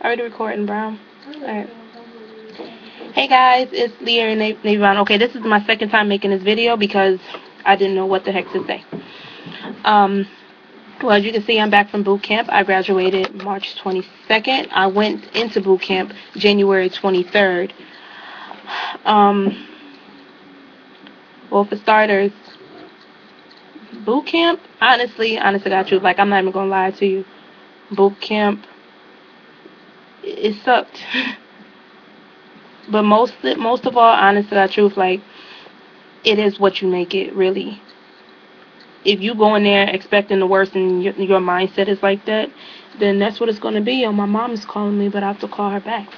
Already recording, Brown. Alright. Hey guys, it's Leah and Navon. Okay, this is my second time making this video because I didn't know what the heck to say. Um, well, as you can see, I'm back from boot camp. I graduated March 22nd. I went into boot camp January 23rd. Um, well, for starters, boot camp, honestly, got you. Like, I'm not even gonna lie to you. Boot camp, it sucked. But most of all, honest to God truth, like, it is what you make it, really. If you go in there expecting the worst and your mindset is like that, then that's what it's going to be. Oh, my mom is calling me, but I have to call her back.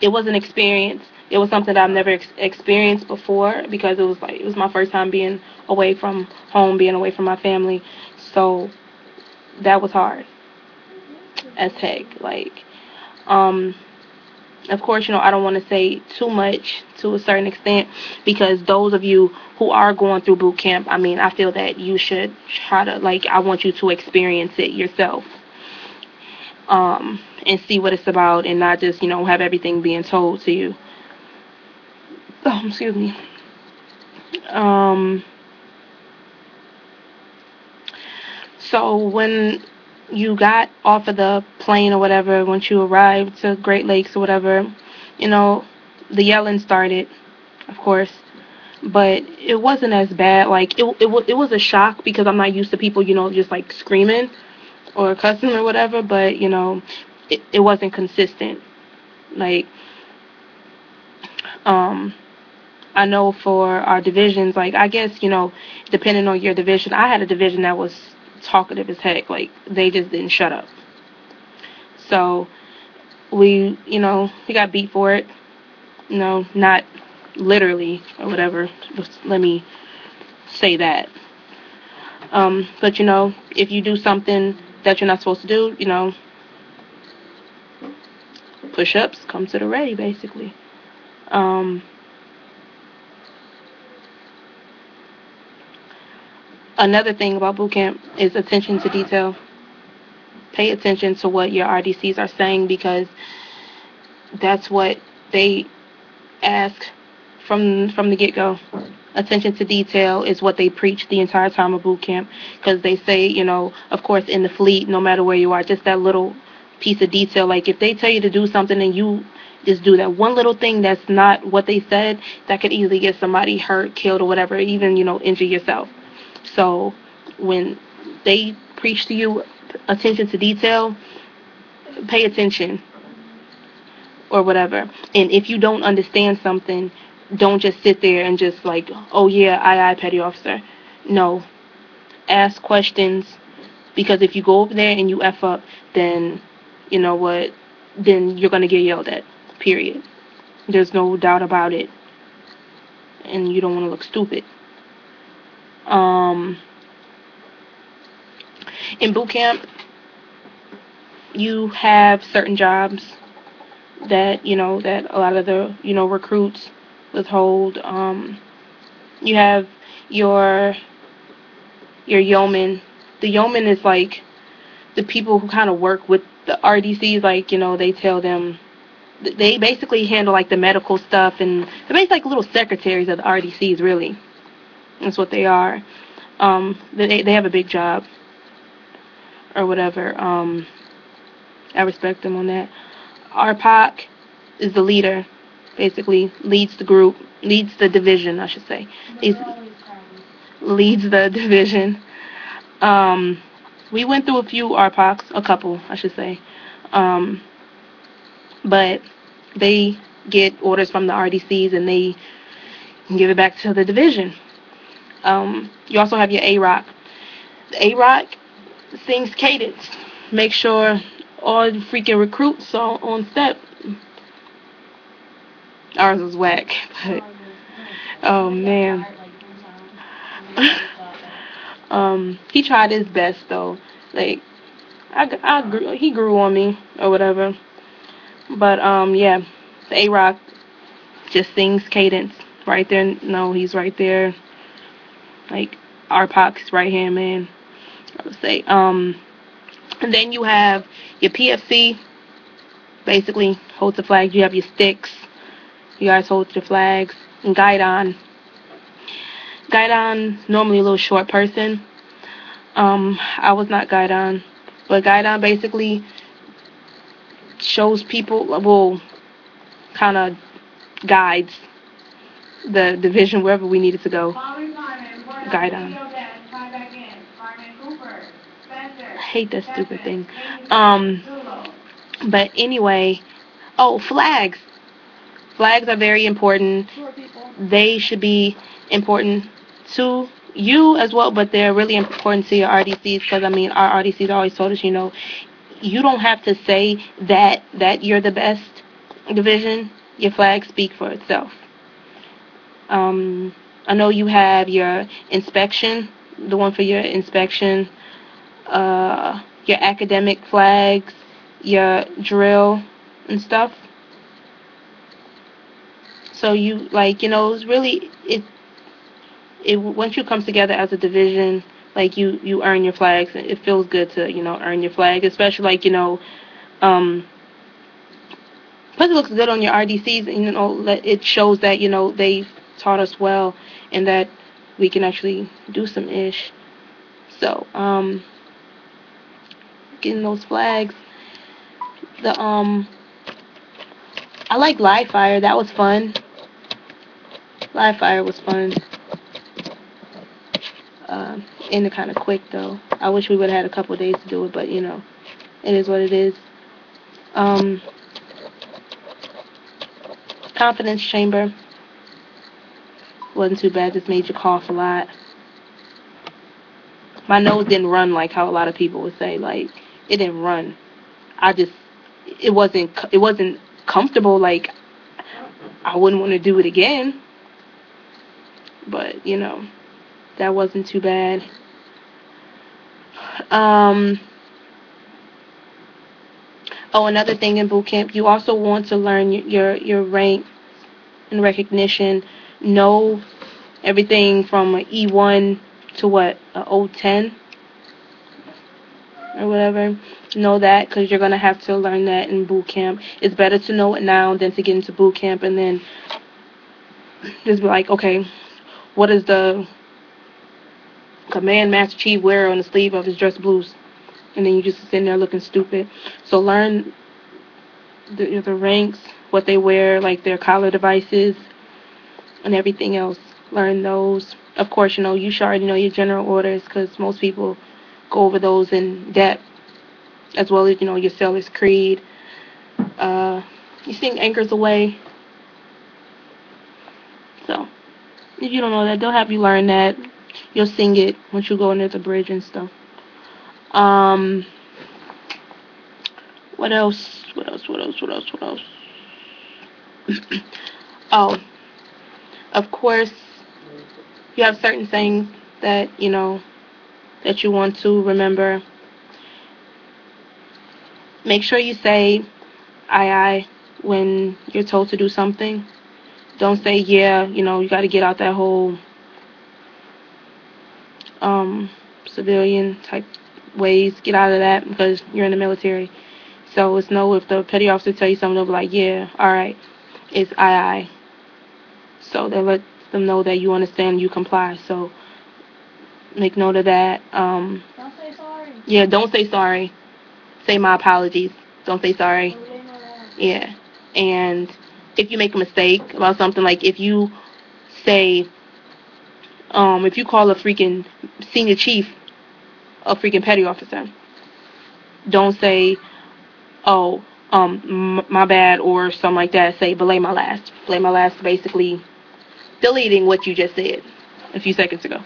It was an experience. It was something that I've never experienced before because it was my first time being away from home, being away from my family. So that was hard as heck. Like, of course, I don't want to say too much to a certain extent because those of you who are going through boot camp, I mean, I feel that you should try to, like, I want you to experience it yourself, and see what it's about and not just, have everything being told to you. Oh, excuse me. So when you got off of the plane or whatever, once you arrived to Great Lakes or whatever, the yelling started, of course, but it wasn't as bad. Like, it was a shock because I'm not used to people, just like screaming or cussing or whatever, but, it wasn't consistent. Like, I know for our divisions, like, I guess, depending on your division, I had a division that was talkative as heck. Like, they just didn't shut up. So we got beat for it. Not literally or whatever. Let me say that. But if you do something that you're not supposed to do, push-ups, come to the ready, basically. Another thing about boot camp is attention to detail. Pay attention to what your RDCs are saying because that's what they ask from the get-go. Attention to detail is what they preach the entire time of boot camp because they say, of course, in the fleet, no matter where you are, just that little piece of detail. Like, if they tell you to do something and you just do that one little thing that's not what they said, that could easily get somebody hurt, killed, or whatever, even, injure yourself. So when they preach to you attention to detail, pay attention or whatever. And if you don't understand something, don't just sit there and just like, oh yeah, aye, petty officer. No. Ask questions, because if you go over there and you F up, then you know what? Then you're going to get yelled at, period. There's no doubt about it. And you don't want to look stupid. In boot camp, you have certain jobs that, that a lot of the, recruits withhold. You have your yeoman. The yeoman is like the people who kind of work with the RDCs, like, they tell them, they basically handle like the medical stuff, and they're basically like little secretaries of the RDCs, really. That's what they are. They have a big job or whatever. I respect them on that. RPOC is the leader, basically leads the group, leads the division, I should say. Leads the division. We went through a few RPOCs, a couple, I should say. But they get orders from the RDCs and they give it back to the division. You also have your AROC. The AROC sings cadence. Make sure all the freaking recruits are on step. Ours was whack, but oh man. He tried his best though. Like, he grew on me or whatever. But yeah, the AROC just sings cadence right there. No, he's right there. Like, RPOC's right hand man, I would say. And then you have your PFC, basically holds the flags. You have your sticks. You guys hold your flags. And Guidon. Guidon, normally a little short person. I was not Guidon. But Guidon basically shows people, well, kind of guides the division wherever we needed to go. Guidon. I hate that stupid thing. But anyway, oh, flags. Flags are very important. They should be important to you as well, but they're really important to your RDCs because, I mean, our RDCs always told us, you don't have to say that you're the best division. Your flags speak for itself. I know you have your inspection, the one for your inspection, your academic flags, your drill and stuff. So you it's really it once you come together as a division, you earn your flags. It feels good to earn your flag, especially plus it looks good on your RDCs, and it shows that they taught us well and that we can actually do some ish. So getting those flags. I like live fire. That was fun. Live fire was fun. Ended kind of quick though. I wish we would have had a couple of days to do it, but it is what it is. Confidence chamber wasn't too bad. Just made you cough a lot. My nose didn't run like how a lot of people would say. It didn't run. It wasn't comfortable. I wouldn't want to do it again. But that wasn't too bad. Another thing in boot camp, you also want to learn your rank and recognition. Know everything from an E1 to what, a O10 or whatever. Know that because you're gonna have to learn that in boot camp. It's better to know it now than to get into boot camp and then just be like, okay, what does the Command Master Chief wear on the sleeve of his dress blues? And then you just sitting there looking stupid. So learn the ranks, what they wear, their collar devices, and everything else. Learn those. Of course, you should already know your general orders because most people go over those in depth, as well as, your Sailor's Creed. You sing Anchors Away. So, if you don't know that, they'll have you learn that. You'll sing it once you go near the bridge and stuff. What else? Oh, of course, you have certain things that, that you want to remember. Make sure you say aye when you're told to do something. Don't say yeah, you got to get out that whole civilian type ways. Get out of that because you're in the military. So it's no, if the petty officer tell you something, they'll be like, yeah, all right, it's aye. So they'll let them know that you understand, you comply. So make note of that. Don't say sorry. Yeah, don't say sorry. Say my apologies. Don't say sorry. Yeah. And if you make a mistake about something, if you say, if you call a freaking senior chief a freaking petty officer, don't say, oh, my bad or something like that. Say, belay my last. Belay my last, basically deleting what you just said a few seconds ago.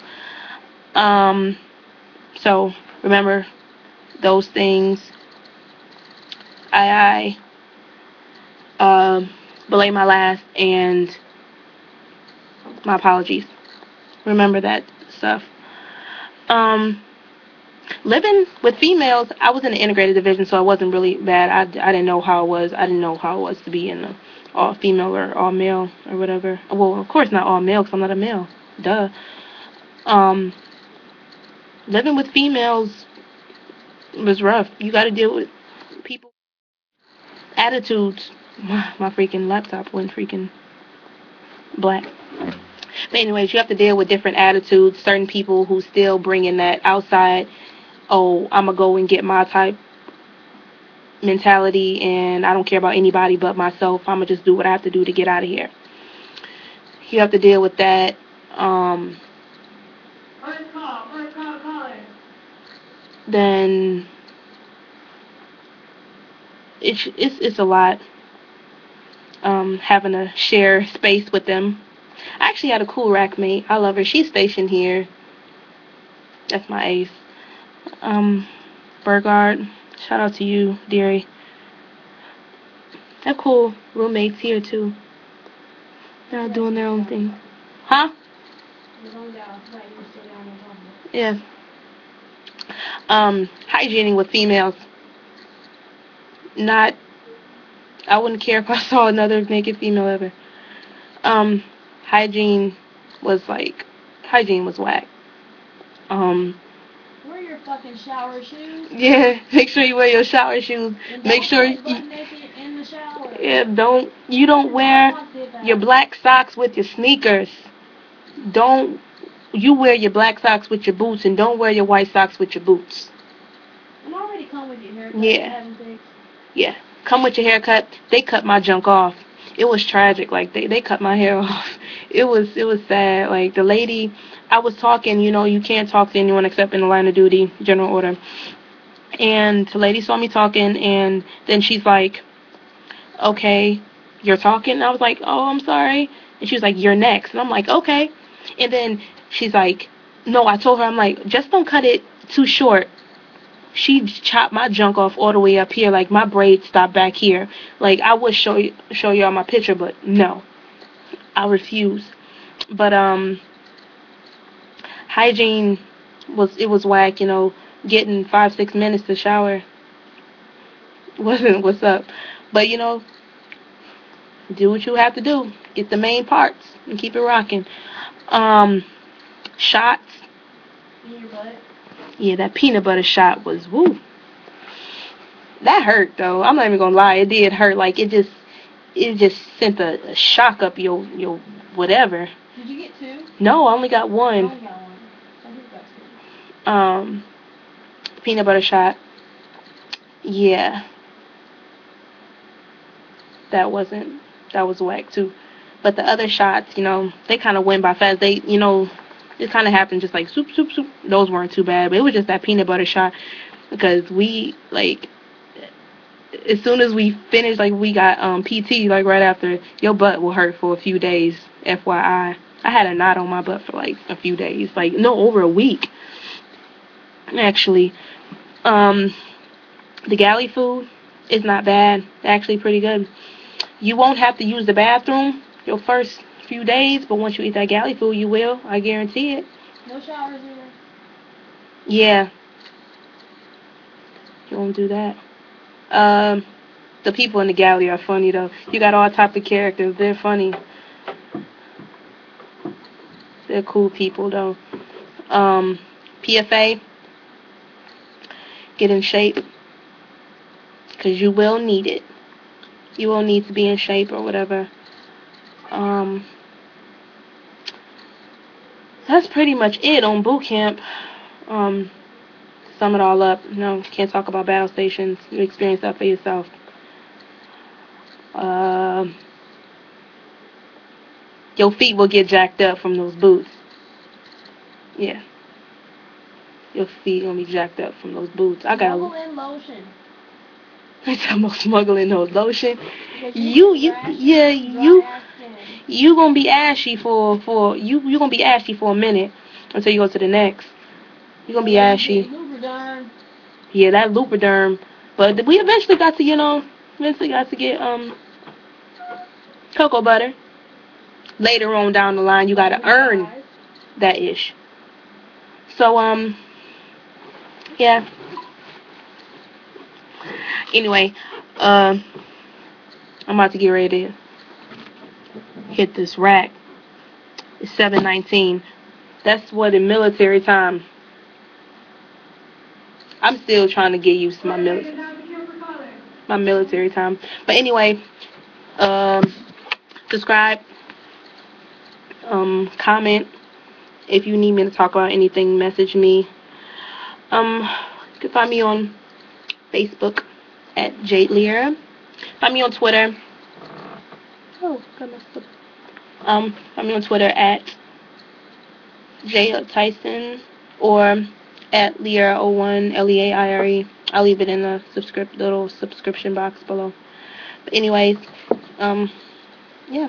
So remember those things. Aye, belay my last, and my apologies. Remember that stuff. Living with females, I was in the integrated division, so I wasn't really bad. I didn't know how it was. I didn't know how it was to be in the all female or all male or whatever. Well, of course not all male, because I'm not a male. Duh. Living with females, was rough. You got to deal with people attitudes. My freaking laptop went freaking black. But anyways, you have to deal with different attitudes. Certain people who still bring in that outside, oh, I'm gonna go and get my type mentality, and I don't care about anybody but myself. I'm gonna just do what I have to do to get out of here. You have to deal with that. Then it's a lot. Having to share space with them. I actually had a cool rack mate. I love her. She's stationed here. That's my ace. Burgard. Shout out to you, dearie. They're cool roommates here too. They're all doing their own thing. Huh? Yeah. Hygiening with females. Not. I wouldn't care if I saw another naked female ever. Hygiene was whack. Wear your fucking shower shoes. Yeah, make sure you wear your shower shoes. Make sure you naked in the shower. Yeah, don't wear your black socks with your sneakers. Don't you wear your black socks with your boots, and don't wear your white socks with your boots. I'm already come with your haircut. Yeah. Come with your haircut. They cut my junk off. It was tragic. Like they cut my hair off. It was sad. Like the lady, I was talking. You can't talk to anyone except in the line of duty, general order. And the lady saw me talking, and then she's like, "Okay, you're talking." And I was like, "Oh, I'm sorry." And she was like, "You're next." And I'm like, "Okay." And then she's like, "No," I told her, I'm like, "Just don't cut it too short." She chopped my junk off all the way up here. Like, my braids stopped back here. Like, I would show y'all my picture, but no. I refuse. But, hygiene was whack, getting 5-6 minutes to shower wasn't what's up. But, do what you have to do. Get the main parts and keep it rocking. Shots. In your butt. Yeah, that peanut butter shot was woo. That hurt though. I'm not even gonna lie. It did hurt. Like it just sent a shock up your whatever. Did you get 2? No, I only got one. I only got 1. I think that's 2. Peanut butter shot. Yeah. That was whack too. But the other shots, they kind of went by fast. They, it kind of happened just like soup. Those weren't too bad, but it was just that peanut butter shot because we as soon as we finished, we got PT right after. Your butt will hurt for a few days. FYI, I had a knot on my butt for a few days, over a week. Actually, the galley food is not bad. Actually, pretty good. You won't have to use the bathroom your first few days, but once you eat that galley food, you will. I guarantee it. No showers either. Yeah. You won't do that. The people in the galley are funny though. You got all type of characters. They're funny. They're cool people though. PFA. Get in shape. Because you will need it. You will need to be in shape or whatever. That's pretty much it on boot camp. Sum it all up. Can't talk about battle stations. You experience that for yourself. Your feet will get jacked up from those boots. Yeah. Your feet gonna be jacked up from those boots. I got. Smuggling lotion. I'm talking about smuggling those lotion. You gonna be ashy for you gonna be ashy for a minute until you go to the next. You gonna be ashy. Lubriderm. Yeah, that Lubriderm. But we eventually got to get cocoa butter. Later on down the line, you gotta earn that ish. So yeah. Anyway, I'm about to get ready to hit this rack. It's 7:19. That's what in military time. I'm still trying to get used to my military time. But anyway, subscribe, comment. If you need me to talk about anything, message me. You can find me on Facebook at Jade Le'Aire. Find me on Twitter. Oh, goodness. Find me on Twitter at J Tyson or at Leaire01, Leaire. I'll leave it in the little subscription box below. But anyways, yeah.